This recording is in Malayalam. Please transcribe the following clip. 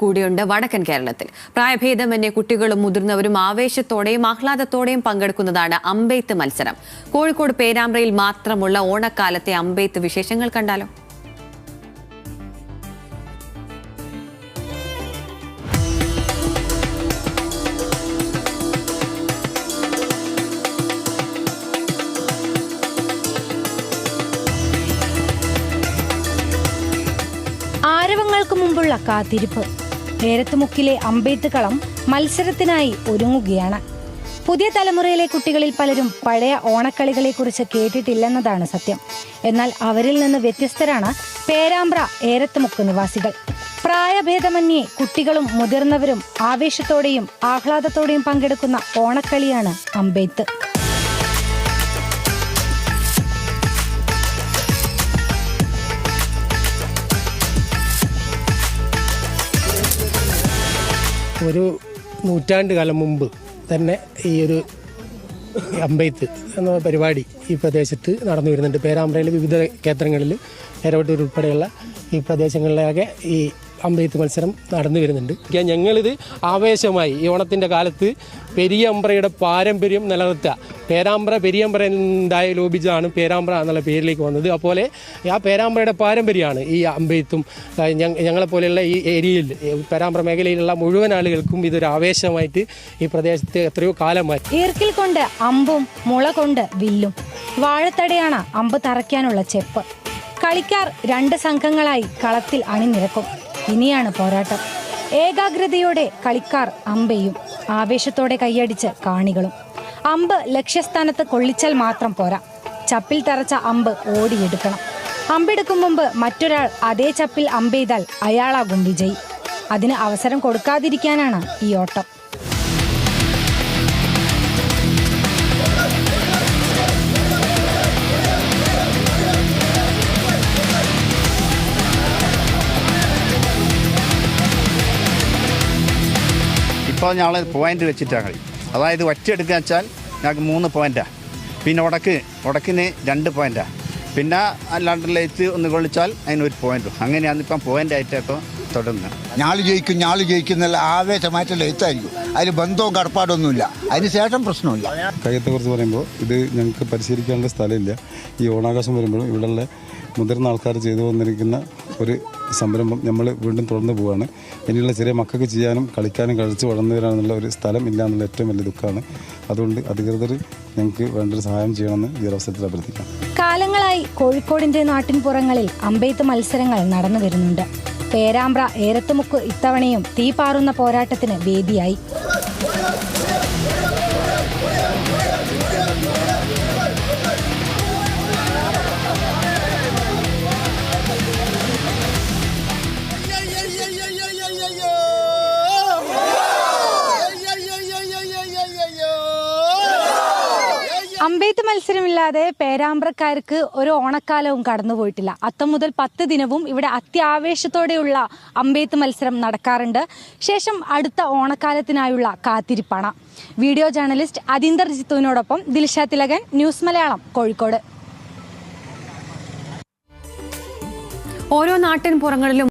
കൂടിയുണ്ട് വടക്കൻ കേരളത്തിൽ. പ്രായഭേദമന്യേ കുട്ടികളും മുതിർന്നവരും ആവേശത്തോടെയും ആഹ്ലാദത്തോടെയും പങ്കെടുക്കുന്നതാണ് അമ്പെയ്ത്ത് മത്സരം. കോഴിക്കോട് പേരാമ്പ്രയിൽ മാത്രമുള്ള ഓണക്കാലത്തെ അമ്പെയ്ത്ത് വിശേഷങ്ങൾ കണ്ടാലോ? ആരവങ്ങൾക്ക് മുമ്പുള്ള കാത്തിരിപ്പ്. ഏരത്തുമുക്കിലെ അമ്പെയ്ത്ത് കളം മത്സരത്തിനായി ഒരുങ്ങുകയാണ്. പുതിയ തലമുറയിലെ കുട്ടികളിൽ പലരും പഴയ ഓണക്കളികളെക്കുറിച്ച് കേട്ടിട്ടില്ലെന്നതാണ് സത്യം. എന്നാൽ അവരിൽ നിന്ന് വ്യത്യസ്തരാണ് പേരാമ്പ്ര ഏരത്തുമുക്ക് നിവാസികൾ. പ്രായഭേദമന്യേ കുട്ടികളും മുതിർന്നവരും ആവേശത്തോടെയും ആഹ്ലാദത്തോടെയും പങ്കെടുക്കുന്ന ഓണക്കളിയാണ് അമ്പെയ്ത്ത്. ഒരു നൂറ്റാണ്ട് കാലം മുമ്പ് തന്നെ ഈ ഒരു അമ്പെയ്ത്ത് എന്ന പരിപാടി ഈ പ്രദേശത്ത് നടന്നു വരുന്നുണ്ട്. പേരാമ്പ്രയിലെ വിവിധ ക്ഷേത്രങ്ങളിൽ എരവട്ടൂർ ഉൾപ്പെടെയുള്ള ഈ പ്രദേശങ്ങളിലൊക്കെ ഈ അമ്പെയ്ത്ത് മത്സരം നടന്നു വരുന്നുണ്ട്. ഞങ്ങളിത് ആവേശമായി ഈ ഓണത്തിൻ്റെ കാലത്ത് പെരിയമ്പ്രയുടെ പാരമ്പര്യം നിലനിർത്തുക. പേരാമ്പ്ര പെരിയമ്പ്ര ലോപിച്ചാണ് പേരാമ്പ്ര എന്നുള്ള പേരിലേക്ക് വന്നത്. അതുപോലെ ആ പേരാമ്പ്രയുടെ പാരമ്പര്യമാണ് ഈ അമ്പെയ്ത്തും. ഞങ്ങളെപ്പോലെയുള്ള ഈ ഏരിയയിൽ പേരാമ്പ്ര മേഖലയിലുള്ള മുഴുവൻ ആളുകൾക്കും ഇതൊരു ആവേശമായിട്ട് ഈ പ്രദേശത്ത് എത്രയോ കാലമായി. ഈർക്കിൽ കൊണ്ട് അമ്പും മുള കൊണ്ട് വില്ലും, വാഴത്തടയാണ് അമ്പ് തറയ്ക്കാനുള്ള ചെപ്പ്. കളിക്കാർ 2 സംഘങ്ങളായി കളത്തിൽ അണിനിരക്കും. ഇനിയാണ് പോരാട്ടം. ഏകാഗ്രതയോടെ കളിക്കാർ അമ്പെയ്യും, ആവേശത്തോടെ കൈയടിച്ച് കാണികളും. അമ്പ് ലക്ഷ്യസ്ഥാനത്ത് കൊള്ളിച്ചാൽ മാത്രം പോരാ, ചപ്പിൽ തറച്ച അമ്പ് ഓടിയെടുക്കണം. അമ്പെടുക്കും മുമ്പ് മറ്റൊരാൾ അതേ ചപ്പിൽ അമ്പെയ്താൽ അയാളാകും വിജയി. അതിന് അവസരം കൊടുക്കാതിരിക്കാനാണ് ഈ ഓട്ടം. ഇപ്പോൾ ഞങ്ങൾ പോയിന്റ് വെച്ചിട്ടാണ് കളി. അതായത് ഒറ്റയെടുക്കുക വെച്ചാൽ ഞങ്ങൾക്ക് 3 പോയിന്റാണ്. പിന്നെ ഉടക്കിന് 2 പോയിന്റാണ്. പിന്നെ അല്ലാണ്ട് ലൈറ്റ് ഒന്ന് കൊള്ളിച്ചാൽ അതിന് 1 പോയിന്റും. അങ്ങനെയാണ് ഇപ്പം പോയിൻ്റായിട്ടൊക്കെ തുടങ്ങുന്നത്. ഞാൾ ജയിക്കുന്നല്ല ആവേശമായിട്ടുള്ള എത്തായിരിക്കും. അതിൽ ബന്ധവും കടപ്പാടൊന്നുമില്ല. അതിന് ശേഷം പ്രശ്നമില്ല. കയ്യത്തെക്കുറിച്ച് പറയുമ്പോൾ ഇത് ഞങ്ങൾക്ക് പരിശീലിക്കാനുള്ള സ്ഥലമില്ല. ഈ ഓണാഘോഷം വരുമ്പോഴും ഇവിടെയുള്ള മുതിർന്ന ആൾക്കാർ ചെയ്തു വന്നിരിക്കുന്ന ഒരു സംരംഭം നമ്മൾ വീണ്ടും തുടർന്ന് പോവുകയാണ്. ഇനിയുള്ള ചെറിയ മക്കൾക്ക് ചെയ്യാനും കളിക്കാനും കളിച്ച് വളർന്നു വരാനുള്ള ഒരു സ്ഥലം ഇല്ല എന്നുള്ള ഏറ്റവും വലിയ ദുഃഖമാണ്. അതുകൊണ്ട് അധികൃതർ ഞങ്ങൾക്ക് വേണ്ടൊരു സഹായം ചെയ്യണമെന്ന് ഈ അവസരത്തിൽ അഭ്യർത്ഥിക്കാം. കാലങ്ങളായി കോഴിക്കോടിന്റെ നാട്ടിൻപുറങ്ങളിൽ അമ്പെയ്ത്ത് മത്സരങ്ങൾ നടന്നു വരുന്നുണ്ട്. പേരാമ്പ്ര ഏരത്തുമുക്ക് ഇത്തവണയും തീപാറുന്ന പോരാട്ടത്തിന് വേദിയായി. അമ്പെയ്ത്ത് മത്സരമില്ലാതെ പേരാമ്പ്രക്കാർക്ക് ഒരു ഓണക്കാലവും കടന്നുപോയിട്ടില്ല. അത്തം മുതൽ 10 ദിനവും ഇവിടെ അത്യാവേശത്തോടെയുള്ള അമ്പെയ്ത്ത് മത്സരം നടക്കാറുണ്ട്. ശേഷം അടുത്ത ഓണക്കാലത്തിനായുള്ള കാത്തിരിപ്പാണ്. വീഡിയോ ജേർണലിസ്റ്റ് അതിന്ദർ ജിത്തുവിനോടൊപ്പം ദിൽഷ തിലകൻ, ന്യൂസ് മലയാളം, കോഴിക്കോട്. ഓരോ നാട്ടിൻപുറങ്ങളിലും